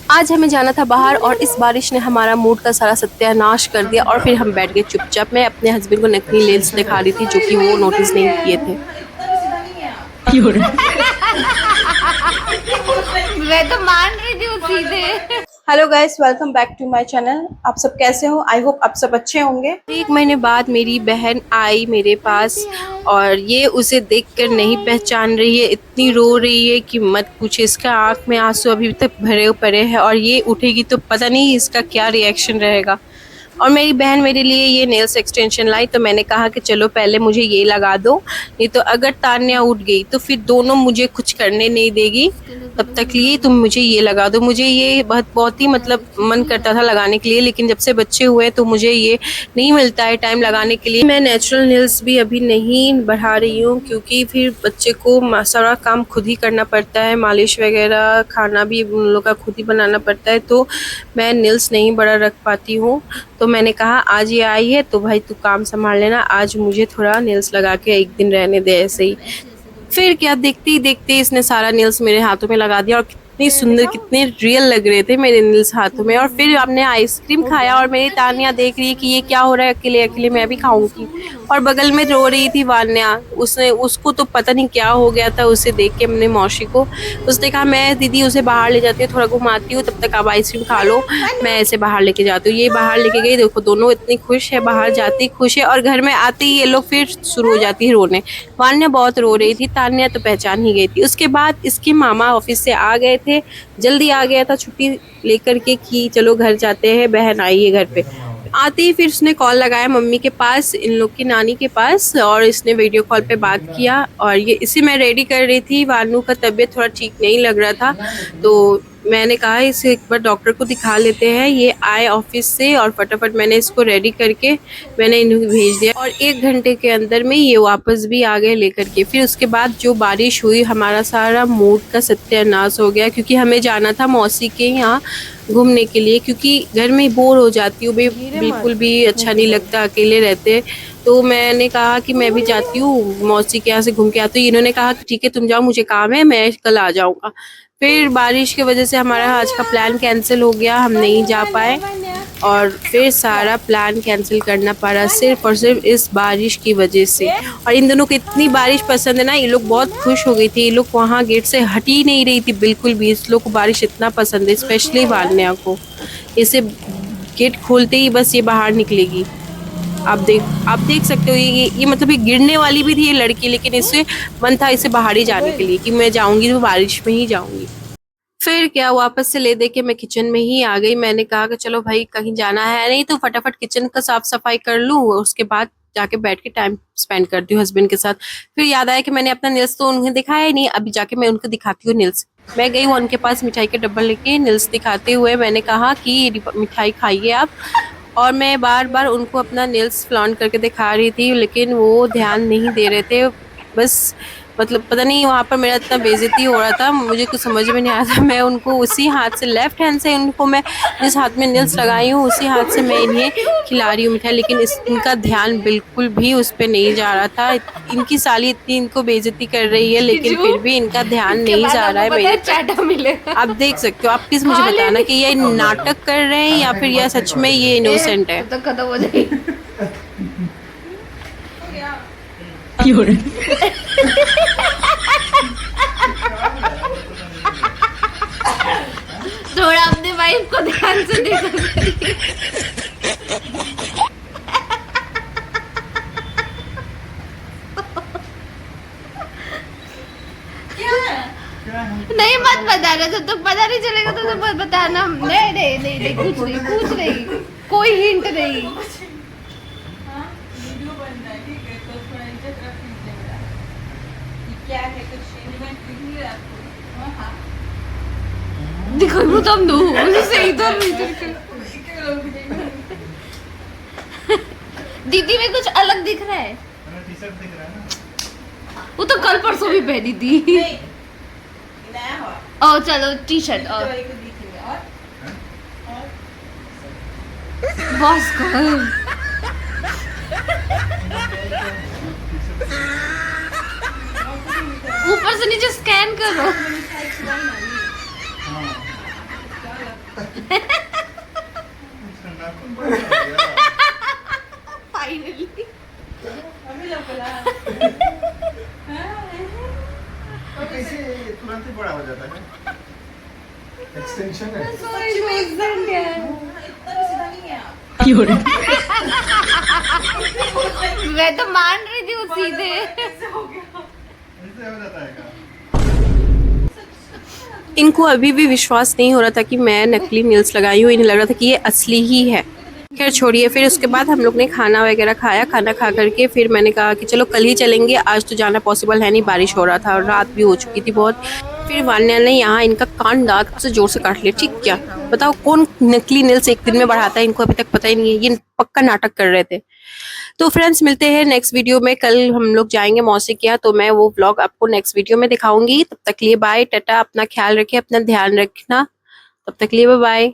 आज हमें जाना था बाहर और इस बारिश ने हमारा मूड का सारा सत्यानाश कर दिया और फिर हम बैठ गए चुपचाप। मैं अपने हस्बैंड को नकली लेंस दिखा रही थी जो कि वो नोटिस नहीं किए थे। मैं तो मान रही थी वो सीधे। Hello guys, welcome back to my channel. आप सब कैसे हो? आई होप आप सब अच्छे होंगे। 1 महीने बाद मेरी बहन आई मेरे पास और ये उसे देखकर नहीं पहचान रही है। इतनी रो रही है कि मत पूछे। इसका आंख में आंसू अभी तक भरे पड़े हैं और ये उठेगी तो पता नहीं इसका क्या रिएक्शन रहेगा। और मेरी बहन मेरे लिए ये नेल्स एक्सटेंशन लाई तो मैंने कहा कि चलो पहले मुझे ये लगा दो, नहीं तो अगर तान्या उठ गई तो फिर दोनों मुझे कुछ करने नहीं देगी। तब तक लिए तुम मुझे ये लगा दो। मुझे ये बहुत ही मतलब मन करता था लगाने के लिए, लेकिन जब से बच्चे हुए तो मुझे ये नहीं मिलता है टाइम लगाने के लिए। मैं नेचुरल नेल्स भी अभी नहीं बढ़ा रही हूँ क्योंकि फिर बच्चे को सारा काम खुद ही करना पड़ता है, मालिश वगैरह, खाना भी उन लोग का खुद ही बनाना पड़ता है, तो मैं नेल्स नहीं बड़ा रख पाती हूँ। तो मैंने कहा आज ये आई है तो भाई तू काम संभाल लेना, आज मुझे थोड़ा नेल्स लगा के एक दिन रहने दे ऐसे ही। फिर क्या, देखते ही देखते इसने सारा नेल्स मेरे हाथों में लगा दिया और कितनी सुंदर कितने रियल लग रहे थे मेरे नेल्स हाथों में। और फिर हमने आइसक्रीम खाया और मेरी तानिया देख रही है कि ये क्या हो रहा है, अकेले अकेले मैं भी खाऊंगी। और बगल में रो रही थी वान्या, उसने उसको तो पता नहीं क्या हो गया था। उसे देख के हमने मौसी को, उसने कहा मैं दीदी उसे बाहर ले जाती हूँ, थोड़ा घुमाती हूँ, तब तक आप आइसक्रीम खा लो, मैं ऐसे बाहर लेके जाती हूँ। ये बाहर लेके गई, देखो दोनों इतनी खुश है, बाहर जाती खुश है और घर में आते ही ये लोग फिर शुरू हो जाती है रोने। वान्या बहुत रो रही थी, तान्या तो पहचान ही गई थी। उसके बाद इसके मामा ऑफिस से आ गए थे, जल्दी आ गया था छुट्टी लेकर के कि चलो घर जाते हैं, बहन आई है घर पे। आते ही फिर उसने कॉल लगाया मम्मी के पास, इन लोग की नानी के पास, और इसने वीडियो कॉल पे बात किया। और ये इसी मैं रेडी कर रही थी, वानू का तबीयत थोड़ा ठीक नहीं लग रहा था तो मैंने कहा इसे एक बार डॉक्टर को दिखा लेते हैं। ये आए ऑफिस से और फटाफट मैंने इसको रेडी करके मैंने इन्हें भेज दिया और 1 घंटे के अंदर में ये वापस भी आ गए लेकर के। फिर उसके बाद जो बारिश हुई, हमारा सारा मूड का सत्यानाश हो गया क्योंकि हमें जाना था मौसी के यहाँ घूमने के लिए, क्योंकि घर में बोर हो जाती हूँ, बिल्कुल भी अच्छा नहीं लगता अकेले रहते। तो मैंने कहा कि मैं भी जाती हूँ मौसी के यहाँ से घूम के आती हूँ। इन्होंने कहा कि ठीक है तुम जाओ, मुझे काम है, मैं कल आ जाऊँगा। फिर बारिश की वजह से हमारा आज का प्लान कैंसिल हो गया, हम नहीं जा पाए और फिर सारा प्लान कैंसिल करना पड़ा सिर्फ और सिर्फ इस बारिश की वजह से। और इन दोनों को इतनी बारिश पसंद है ना, ये लोग बहुत खुश हो गई थी। ये लोग वहाँ गेट से हट ही नहीं रही थी बिल्कुल भी। इस लोग को बारिश इतना पसंद है, स्पेशली वान्या को। इसे गेट खोलते ही बस ये बाहर निकलेगी। आप देख सकते हो, ये मतलब ये गिरने वाली भी थी ये लड़की, लेकिन इससे मन था इसे बाहर ही जाने के लिए कि मैं जाऊंगी तो बारिश में ही जाऊंगी। फिर क्या, वापस से ले दे के मैं किचन में ही आ गई। मैंने कहा कि चलो भाई कहीं जाना है नहीं तो फटाफट किचन का साफ सफाई कर लूँ, उसके बाद जाके बैठ के टाइम स्पेंड करती हूँ हस्बैंड के साथ। फिर याद आया कि मैंने अपना नेल्स तो उन्हें दिखाया ही नहीं, अभी जाके मैं उनको दिखाती हूँ नेल्स। मैं गई उनके पास मिठाई के डब्बा लेके, नेल्स दिखाते हुए मैंने कहा कि मिठाई खाइए आप। और मैं बार बार उनको अपना नेल्स फ्लॉन्ट करके दिखा रही थी, लेकिन वो ध्यान नहीं दे रहे थे। बस मतलब पता नहीं वहाँ पर मेरा इतना बेइज्जती हो रहा था, मुझे कुछ समझ में नहीं आया था। मैं उनको उसी हाथ से, लेफ्ट हैंड से उनको मैं जिस हाथ में नेल्स लगाई हूँ उसी हाथ से मैं इन्हें खिला रही हूँ मिठाई, लेकिन इनका ध्यान बिल्कुल भी उस पर नहीं जा रहा था। इनकी साली इतनी इनको बेइज्जती कर रही है लेकिन फिर भी इनका ध्यान नहीं जा रहा है मेरे पर। आप देख सकते हो, आप प्लीज मुझे बताना कि ये नाटक कर रहे हैं या फिर यह सच में ये इनोसेंट है। तो खत्म हो जाएगी। थोड़ा अपने वाइफ को ध्यान से देखो। नहीं मत बताना, जब तक पता नहीं चलेगा तो मत बताना। नहीं नहीं नहीं नहीं, कुछ नहीं, कोई हिंट नहीं। देखो वो तो हम दो सही तो दीदी में कुछ अलग दिख रहा है। वो तो कल परसों भी पहनी थी। ओ चलो टी शर्ट और बस ऊपर से नीचे स्कैन करो। नाखून बड़ा हो गया। फाइनली तो कैसे तुरंत ही बड़ा हो जाता है? एक्सटेंशन है। मैं तो मान रही थी वो सीधे। ऐसे हो जाता है क्या? इनको अभी भी विश्वास नहीं हो रहा था कि मैं नकली नेल्स लगाई हूँ, इन्हें लग रहा था कि ये असली ही है। खैर छोड़िए, फिर उसके बाद हम लोग ने खाना वगैरह खाया। खाना खा करके फिर मैंने कहा कि चलो कल ही चलेंगे, आज तो जाना पॉसिबल है नहीं, बारिश हो रहा था और रात भी हो चुकी थी बहुत। फिर वान्या ने यहाँ इनका कान दांत से जोर से काट लिया। ठीक क्या, बताओ कौन नकली नेल्स एक दिन में बढ़ाता है, इनको अभी तक पता ही नहीं है, ये पक्का नाटक कर रहे थे। तो फ्रेंड्स मिलते हैं नेक्स्ट वीडियो में। कल हम लोग जाएंगे मौसी के यहाँ, तो मैं वो व्लॉग आपको नेक्स्ट वीडियो में दिखाऊंगी। तब तक लिए बाय टाटा, अपना ख्याल रखिए, अपना ध्यान रखना, तब तक लिए बाय बाय।